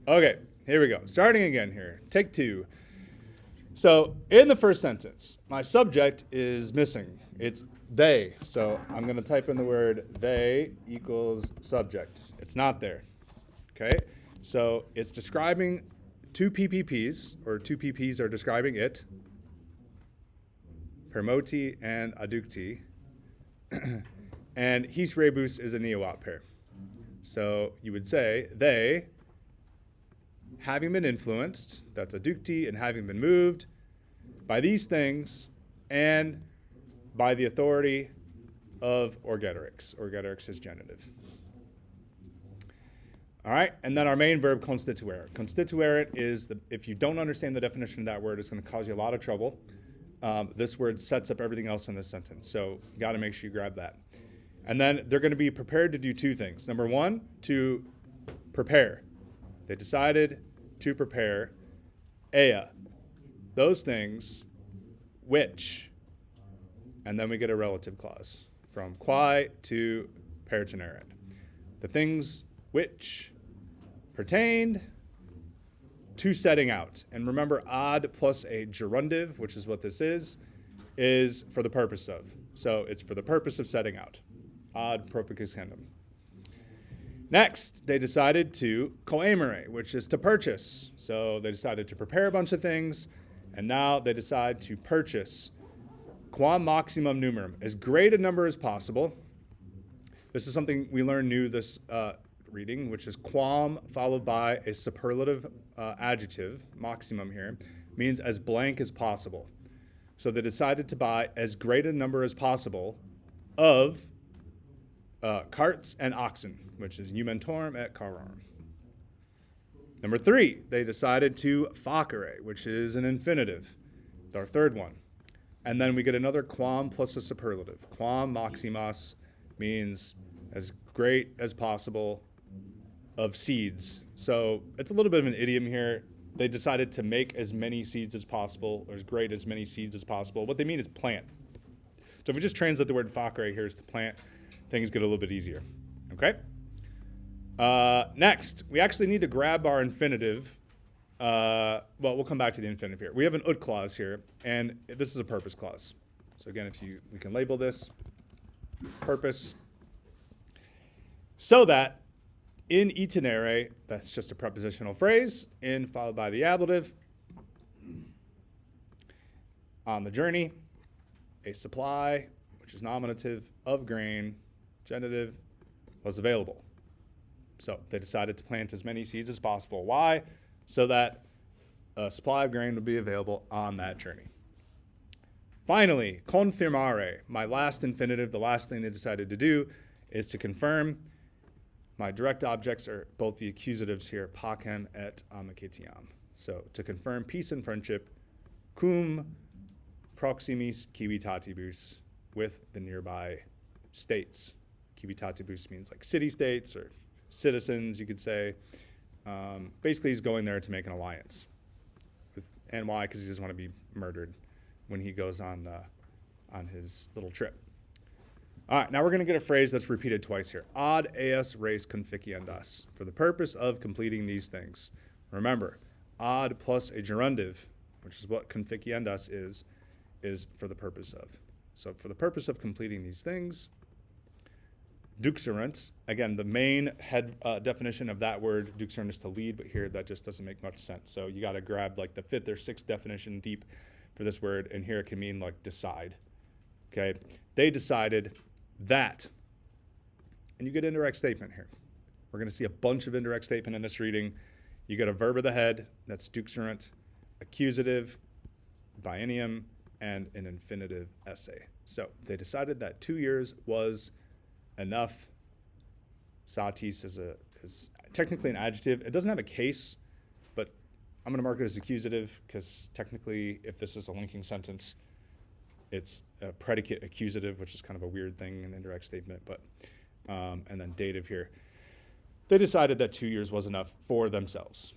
Okay, here we go. Starting again here. Take two. So in the first sentence, my subject is missing. It's they. So I'm going to type in the word they equals subject. It's not there. Okay? So it's describing two PPPs, or two PPs are describing it. Permoti and adducti. And his rebus is a neowat pair. So you would say they, having been influenced, that's adducti, and having been moved by these things and by the authority of orgeterix. Orgeterix is genitive. All right, and then our main verb, constituere. Constituere is, if you don't understand the definition of that word, it's going to cause you a lot of trouble. This word sets up everything else in this sentence, so you got to make sure you grab that. And then they're going to be prepared to do two things. Number one, to prepare. They decided to prepare ea, those things which, and then we get a relative clause from quae to pertineret. The things which pertained to setting out. And remember, ad plus a gerundive, which is what this is for the purpose of. So it's for the purpose of setting out. Ad proficuscendum. Next, they decided to coemere, which is to purchase. So they decided to prepare a bunch of things, and now they decide to purchase quam maximum numerum, as great a number as possible. This is something we learned new this reading, which is quam followed by a superlative adjective, maximum here, means as blank as possible. So they decided to buy as great a number as possible of carts and oxen, which is eumentorum et carorum. Number three, they decided to facere, which is an infinitive, our third one. And then we get another quam plus a superlative. Quam maximas means as great as possible of seeds. So it's a little bit of an idiom here. They decided to make as many seeds as possible, or as great as many seeds as possible. What they mean is plant. So if we just translate the word facere here as to plant, things get a little bit easier. Okay? Next, we actually need to grab our infinitive. We'll come back to the infinitive here. We have an ut clause here, and this is a purpose clause. So again, we can label this purpose, so that in itinere, that's just a prepositional phrase, in followed by the ablative, on the journey, a supply, which is nominative, of grain, genitive, was available. So they decided to plant as many seeds as possible. Why? So that a supply of grain would be available on that journey. Finally, confirmare, my last infinitive, the last thing they decided to do is to confirm. My direct objects are both the accusatives here, pacem et amicitiam. So to confirm peace and friendship, cum proximis civitatibus, with the nearby states. Civitatibus means like city-states or citizens, you could say. Basically, he's going there to make an alliance. And why? Because he doesn't want to be murdered when he goes on his little trip. All right, now we're going to get a phrase that's repeated twice here. Ad eas res conficiendas, for the purpose of completing these things. Remember, ad plus a gerundive, which is what conficiendas is for the purpose of. So for the purpose of completing these things, duxerent, again, the main head definition of that word, duxerent, is to lead, but here that just doesn't make much sense. So you got to grab like the fifth or sixth definition deep for this word, and here it can mean like decide. Okay, they decided that, and you get indirect statement here. We're going to see a bunch of indirect statement in this reading. You get a verb of the head, that's duxerent, accusative, biennium, and an infinitive essay. So they decided that 2 years was enough. Satis is technically an adjective. It doesn't have a case, but I'm going to mark it as accusative because technically, if this is a linking sentence, it's a predicate accusative, which is kind of a weird thing, an indirect statement, but and then dative here. They decided that 2 years was enough for themselves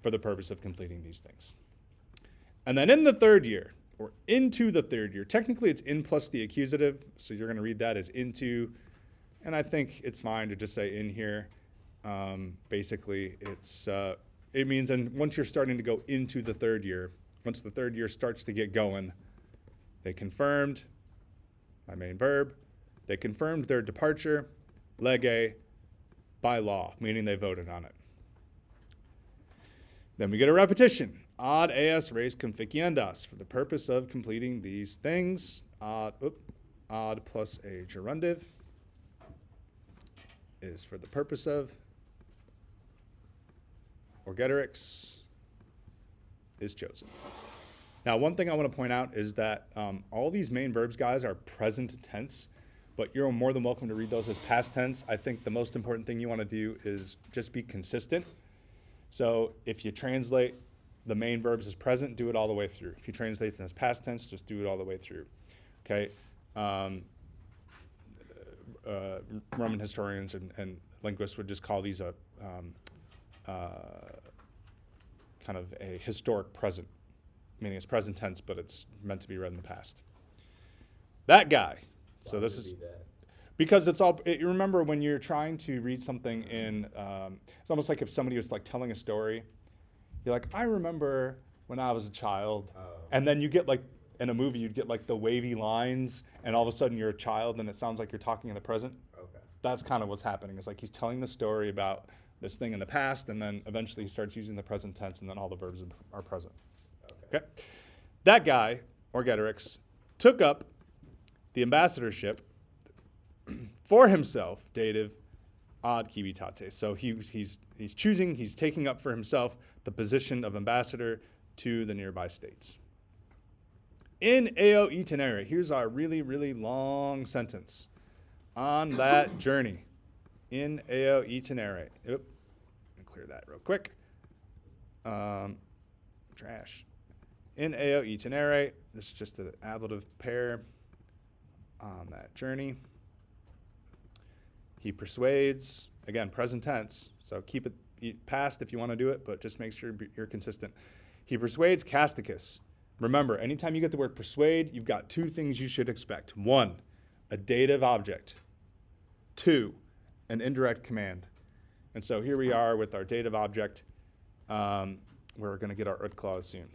for the purpose of completing these things. And then in the third year, or into the third year, technically it's in plus the accusative, so you're going to read that as into, and I think it's fine to just say in here. Basically, it means, and once you're starting to go into the third year, once the third year starts to get going, they confirmed, my main verb, they confirmed their departure, lege, by law, meaning they voted on it. Then we get a repetition. Ad eas res conficiendas, for the purpose of completing these things. Ad plus a gerundive is for the purpose of. Orgeterix is chosen. Now, one thing I want to point out is that all these main verbs, guys, are present tense, but you're more than welcome to read those as past tense. I think the most important thing you want to do is just be consistent. So if you translate the main verbs as present, do it all the way through. If you translate them as past tense, just do it all the way through. Okay? Roman historians and linguists would just call these a kind of a historic present, meaning it's present tense, but it's meant to be read in the past. That guy. Why So this would it is be that? because it's all. You remember when you're trying to read something in, it's almost like if somebody was like telling a story. You're like, I remember when I was a child, and then you get like in a movie, you'd get like the wavy lines, and all of a sudden you're a child, and it sounds like you're talking in the present. Okay. That's kind of what's happening. It's like he's telling the story about this thing in the past, and then eventually he starts using the present tense, and then all the verbs are present. Okay. That guy, Orgeterix, took up the ambassadorship for himself, dative ad civitate. So he's taking up for himself the position of ambassador to the nearby states. In eo itinere, here's our really, really long sentence. On that journey. In eo itinere. Oop, let me clear that real quick. Trash. In eo itinere, this is just an ablative pair. On that journey. He persuades, again, present tense, so keep it past if you want to do it, but just make sure you're consistent. He persuades Casticus. Remember, anytime you get the word persuade, you've got two things you should expect. One, a dative object. Two, an indirect command. And so here we are with our dative object. We're going to get our ut clause soon.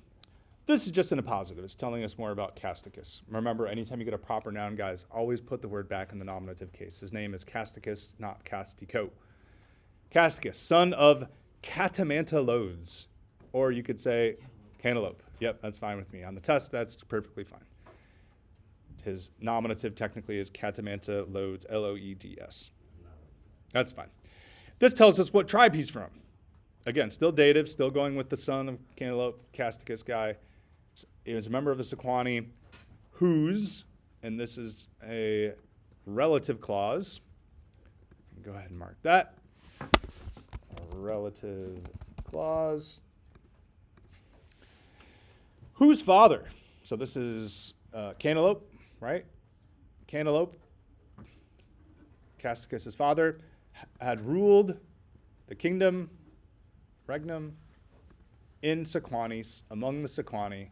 This is just in a positive. It's telling us more about Casticus. Remember, anytime you get a proper noun, guys, always put the word back in the nominative case. His name is Casticus, not Castico. Casticus, son of Catamantalodes. Or you could say cantaloupe. Yep, that's fine with me. On the test, that's perfectly fine. His nominative technically is Catamantalodes, L-O-E-D-S. That's fine. This tells us what tribe he's from. Again, still dative, still going with the son of cantaloupe, Casticus guy. He was a member of the Sequani, whose, and this is a relative clause. Go ahead and mark that. A relative clause. Whose father? So this is cantaloupe, right? Cantaloupe, Casticus' father, had ruled the kingdom, regnum, in Sequanis, among the Sequani,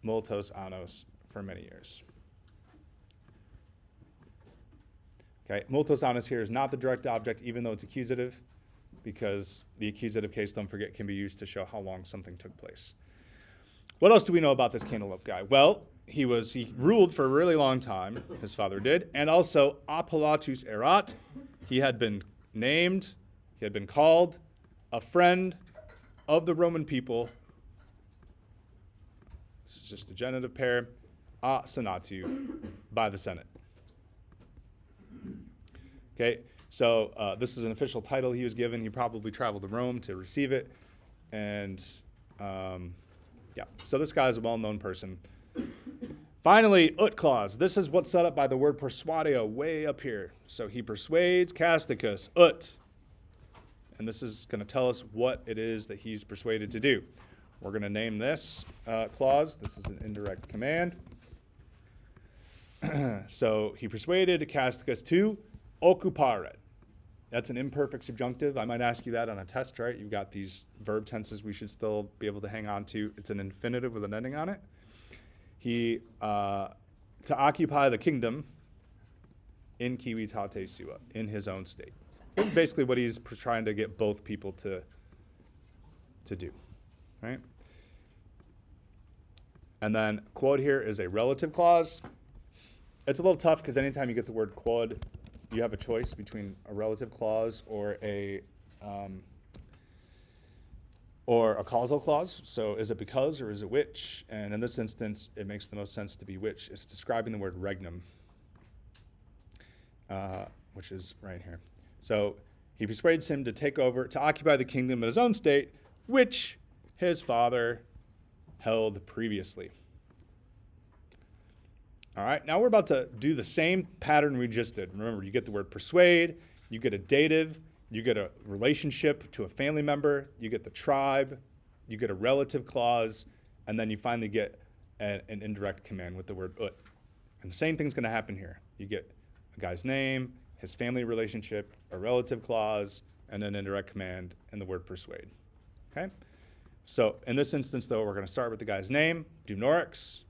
multos annos, for many years. Okay, multos annos here is not the direct object, even though it's accusative, because the accusative case, don't forget, can be used to show how long something took place. What else do we know about this cantaloupe guy? Well, he ruled for a really long time, his father did, and also appellatus erat, he had been named, he had been called a friend of the Roman people. This is just a genitive pair, a senatu, by the Senate. Okay, so this is an official title he was given. He probably traveled to Rome to receive it. And yeah, so this guy is a well-known person. Finally, ut clause. This is what's set up by the word persuadio way up here. So he persuades Casticus, ut. And this is going to tell us what it is that he's persuaded to do. We're going to name this clause. This is an indirect command. So he persuaded Casticus to occupare. That's an imperfect subjunctive. I might ask you that on a test, right? You've got these verb tenses we should still be able to hang on to. It's an infinitive with an ending on it. He, to occupy the kingdom in civitate sua, in his own state. This is basically what he's trying to get both people to do, right? And then quod here is a relative clause. It's a little tough because anytime you get the word quod, you have a choice between a relative clause or a causal clause. So is it because or is it which? And in this instance, it makes the most sense to be which. It's describing the word regnum, which is right here. So he persuades him to take over, to occupy the kingdom in his own state, which his father held previously. All right, now we're about to do the same pattern we just did. Remember, you get the word persuade, you get a dative, you get a relationship to a family member, you get the tribe, you get a relative clause, and then you finally get an indirect command with the word ut. And the same thing's going to happen here. You get a guy's name, his family relationship, a relative clause, and an indirect command, and the word persuade. Okay? So in this instance, though, we're going to start with the guy's name, Dumnorix.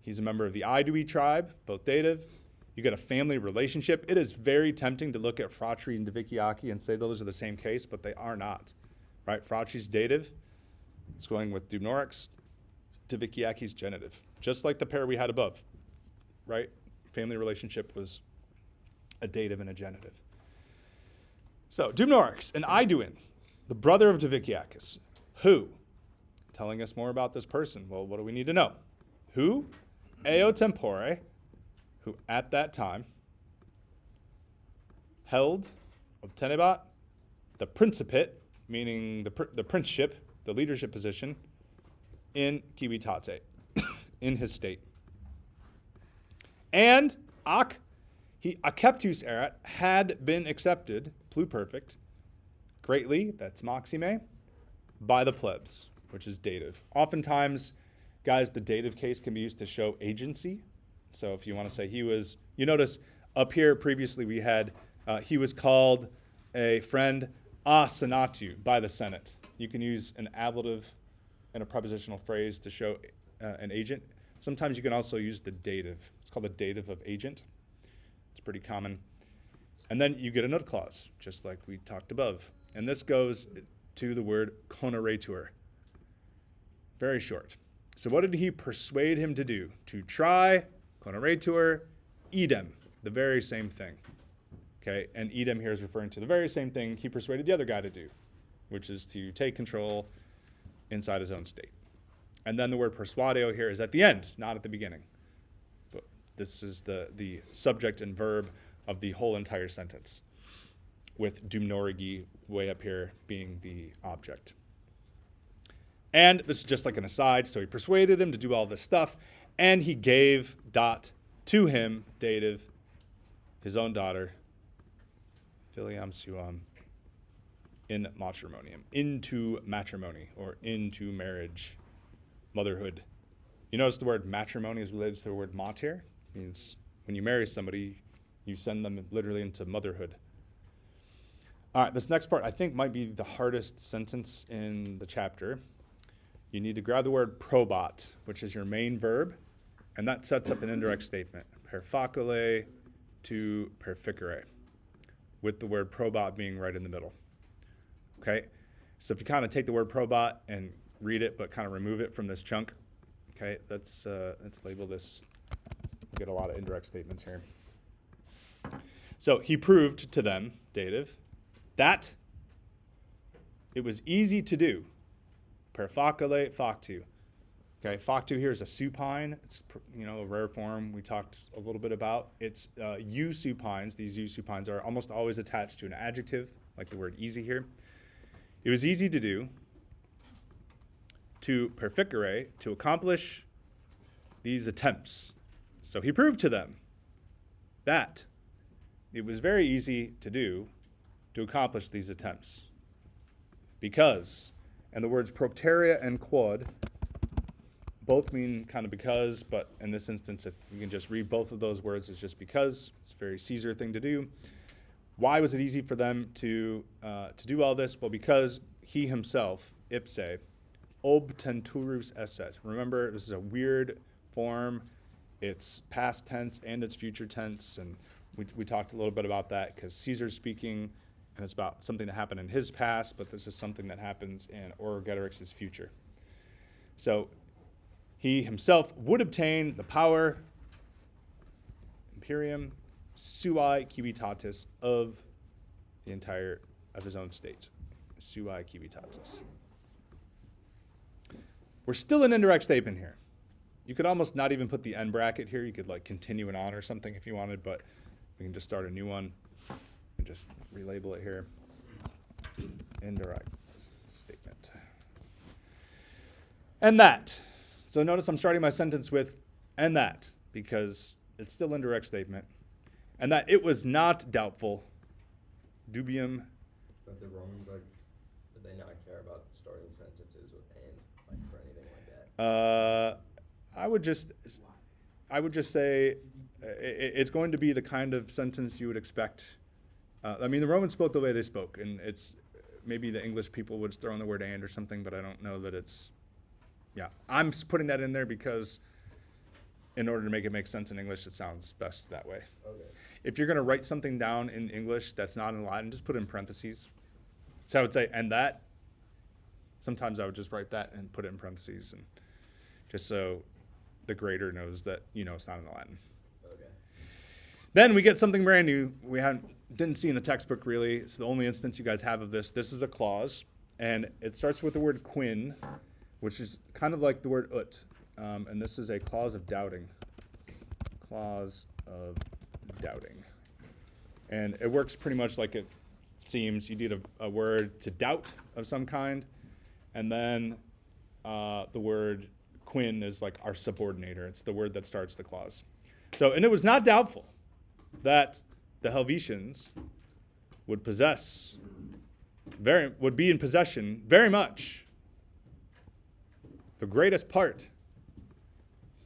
He's a member of the Aedui tribe, both dative. You get a family relationship. It is very tempting to look at Fratri and Diviciaci and say those are the same case, but they are not. Right? Fratri's dative. It's going with Dumnorix. Diviciaci's genitive. Just like the pair we had above. Right? Family relationship was a dative and a genitive. So, Dumnorix, an Aeduan, the brother of Diviciacus. Who? Telling us more about this person. Well, what do we need to know? Who? Eo tempore, who at that time held, obtenebat, the principate, meaning the princeship, the leadership position, in civitate, in his state. And he acceptus erat, had been accepted, pluperfect, greatly, that's maxime, by the plebs, which is dative. Oftentimes, guys, the dative case can be used to show agency. So if you want to say he was, you notice up here previously we had, he was called a friend a senatu, by the Senate. You can use an ablative and a prepositional phrase to show an agent. Sometimes you can also use the dative. It's called the dative of agent. It's pretty common. And then you get a nut clause, just like we talked above. And this goes to the word conaretur. Very short. So what did he persuade him to do? To try, conaretur, idem, the very same thing. Okay, and idem here is referring to the very same thing he persuaded the other guy to do, which is to take control inside his own state. And then the word persuadeo here is at the end, not at the beginning. But this is the subject and verb of the whole entire sentence, with dumnorigi way up here being the object. And this is just like an aside, so he persuaded him to do all this stuff, and he gave to him, dative, his own daughter, filiam suam, in matrimonium, into matrimony, or into marriage, motherhood. You notice the word matrimony is related to the word mater. It means when you marry somebody, you send them literally into motherhood. All right, this next part I think might be the hardest sentence in the chapter. You need to grab the word probat, which is your main verb, and that sets up an indirect statement, per facile to perficere, with the word probat being right in the middle. Okay, so if you kind of take the word probat and read it, but kind of remove it from this chunk, okay, let's label this. We get a lot of indirect statements here. So he proved to them, dative, that it was easy to do. Per facile factu. Okay, factu here is a supine. It's a rare form we talked a little bit about. It's u supines. These u supines are almost always attached to an adjective, like the word easy here. It was easy to do, to perficere, to accomplish these attempts. So he proved to them that it was very easy to do, to accomplish these attempts. Because, and the words propteria and quod both mean kind of because, but in this instance, if you can just read both of those words as just because. It's a very Caesar thing to do. Why was it easy for them to do all this? Well, because he himself, ipse, obtenturus esset. Remember, this is a weird form. It's past tense and it's future tense. And We talked a little bit about that because Caesar's speaking, and it's about something that happened in his past, but this is something that happens in Orgetorix's future. So he himself would obtain the power, imperium sui civitatis, of his own state. Sui civitatis. We're still an indirect statement here. You could almost not even put the end bracket here. You could like continue it on or something if you wanted, but we can just start a new one and just relabel it here. Indirect statement. And that. So notice I'm starting my sentence with and that because it's still indirect statement. And that it was not doubtful. Dubium. But the Romans, like, did they not care about starting sentences with and, like, for anything like that? I would just say it's going to be the kind of sentence you would expect. I mean, the Romans spoke the way they spoke, and it's maybe the English people would throw in the word and or something, but I don't know that it's, yeah. I'm putting that in there because in order to make it make sense in English, it sounds best that way. Okay. If you're going to write something down in English that's not in Latin, just put it in parentheses. So I would say, and that. Sometimes I would just write that and put it in parentheses, and just so the grader knows that, it's not in the Latin. Okay. Then we get something brand new we didn't see in the textbook really. It's the only instance you guys have of this. This is a clause, and it starts with the word quin, which is kind of like the word ut. And this is a clause of doubting. Clause of doubting. And it works pretty much like it seems. You need a word to doubt of some kind, and then the word quin is like our subordinator. It's the word that starts the clause. So, and it was not doubtful that the Helvetians would be in possession very much the greatest part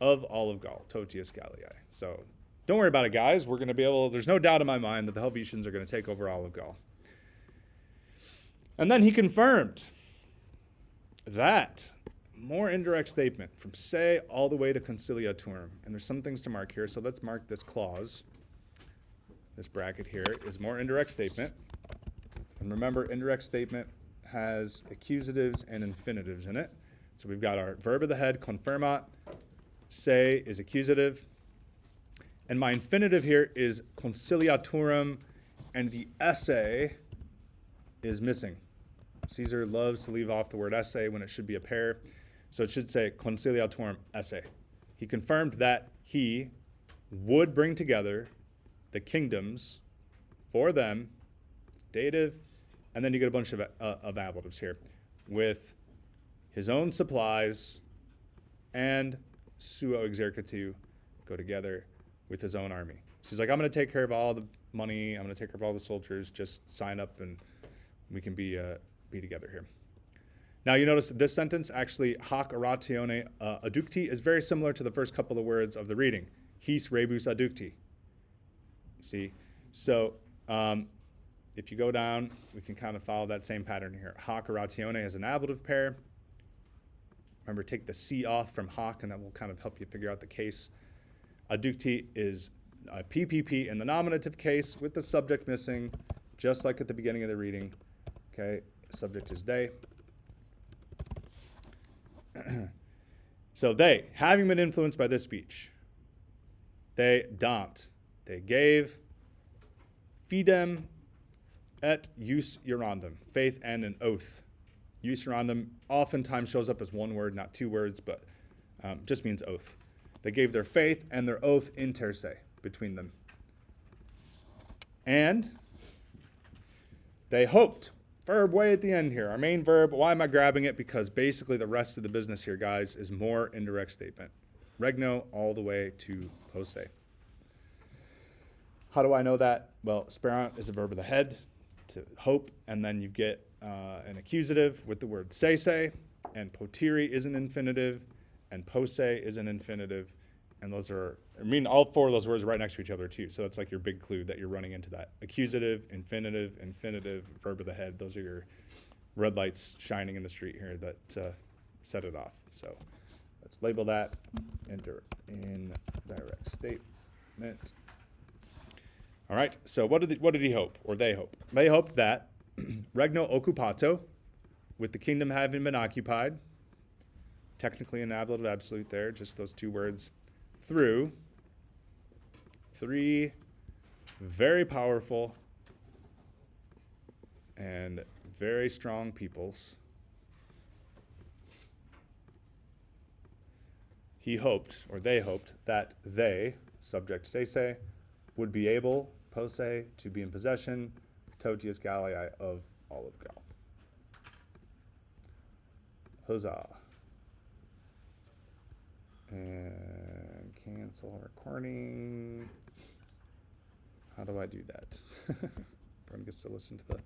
of all of Gaul, totius Gallii. So don't worry about it, guys. We're going to be there's no doubt in my mind that the Helvetians are going to take over all of Gaul. And then he confirmed that more indirect statement from se all the way to conciliaturum. And there's some things to mark here, so let's mark this clause. This bracket here is more indirect statement. And remember, indirect statement has accusatives and infinitives in it. So we've got our verb of the head, confirmat. Se is accusative. And my infinitive here is conciliaturum, and the esse is missing. Caesar loves to leave off the word esse when it should be a pair. So it should say conciliaturum esse. He confirmed that he would bring together the kingdoms for them, dative, and then you get a bunch of ablatives here, with his own supplies and suo exercitu go together with his own army. So he's like, I'm going to take care of all the money, I'm going to take care of all the soldiers, just sign up and we can be together here. Now you notice this sentence, actually, hoc oratione adducti, is very similar to the first couple of words of the reading. His rebus adducti. See? So if you go down, we can kind of follow that same pattern here. Hoc oratione is an ablative pair. Remember, take the C off from hoc, and that will kind of help you figure out the case. Adducti is a PPP in the nominative case with the subject missing, just like at the beginning of the reading. Okay, subject is they. So they, having been influenced by this speech, they dant, they gave, fidem et jus iurandum, faith and an oath. Jus iurandum oftentimes shows up as one word, not two words, but just means oath. They gave their faith and their oath inter se, between them. And they hoped. Verb way at the end here. Our main verb, why am I grabbing it? Because basically the rest of the business here, guys, is more indirect statement. Regno all the way to posse. How do I know that? Well, sperant is a verb of the head, to hope, and then you get an accusative with the word se, and potiri is an infinitive, and posse is an infinitive, and those are, all four of those words are right next to each other too, so that's like your big clue that you're running into that. Accusative, infinitive, verb of the head, those are your red lights shining in the street here that set it off. So let's label that indirect statement. All right. So what did he hope, or they hope? They hoped that regno occupato, with the kingdom having been occupied, technically an ablative absolute there, just those two words, through three very powerful and very strong peoples. He hoped, or they hoped, that they, subject sese, would be able, posse, to be in possession, totius Gallii, of all of Gaul. Huzzah. And cancel recording. How do I do that? Everyone gets to listen to the